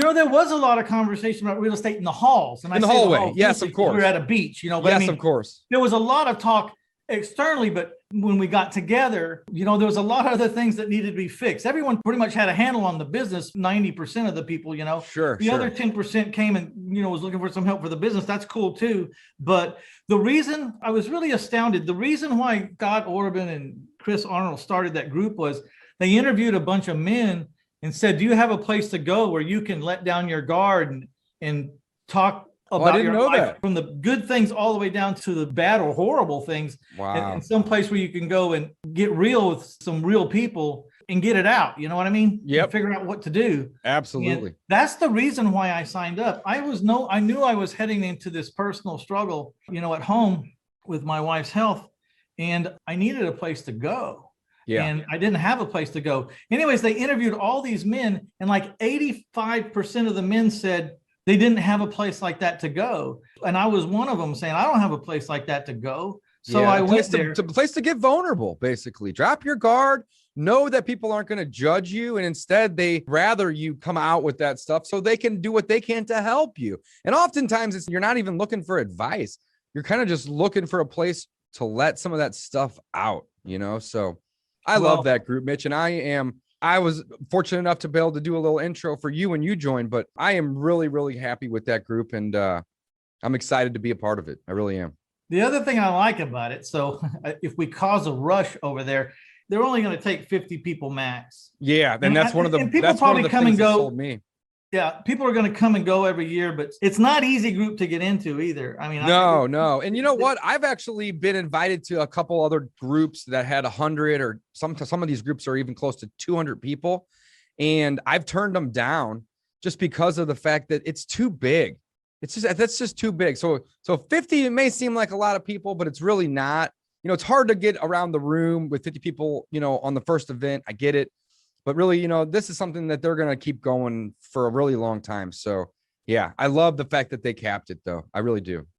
There was a lot of conversation about real estate in the halls. And in the hallway. Yes, of course. We were at a beach, but yes, of course. There was a lot of talk externally, but when we got together, there was a lot of other things that needed to be fixed. Everyone pretty much had a handle on the business. 90% of the people, Sure. The other 10% came and, was looking for some help for the business. That's cool too. But the reason I was really astounded, the reason why Scott Orban and Chris Arnold started that group was they interviewed a bunch of men and said, do you have a place to go where you can let down your guard and talk about your life, from the good things all the way down to the bad or horrible things? Wow. And some place where you can go and get real with some real people and get it out. You know what I mean? Yep. Figure out what to do. Absolutely. And that's the reason why I signed up. I knew I was heading into this personal struggle, at home with my wife's health, and I needed a place to go. Yeah. And I didn't have a place to go. Anyways, they interviewed all these men, and like 85% of the men said they didn't have a place like that to go. And I was one of them saying, I don't have a place like that to go. So I went there. To a place to get vulnerable, basically. Drop your guard, know that people aren't going to judge you. And instead, they rather you come out with that stuff so they can do what they can to help you. And oftentimes, you're not even looking for advice. You're kind of just looking for a place to let some of that stuff out, So I love that group, Mitch. And I was fortunate enough to be able to do a little intro for you when you joined, but I am really, really happy with that group. And I'm excited to be a part of it. I really am. The other thing I like about it, so if we cause a rush over there, they're only going to take 50 people max. Yeah. And that's one of the, people probably come and go. Sold me. Yeah, people are going to come and go every year, but it's not easy group to get into either. I mean, no. And you know what? I've actually been invited to a couple other groups that had 100, or some of these groups are even close to 200 people. And I've turned them down just because of the fact that it's too big. That's just too big. So 50, it may seem like a lot of people, but it's really not. It's hard to get around the room with 50 people, on the first event. I get it. But really, this is something that they're going to keep going for a really long time. So, yeah, I love the fact that they capped it, though. I really do.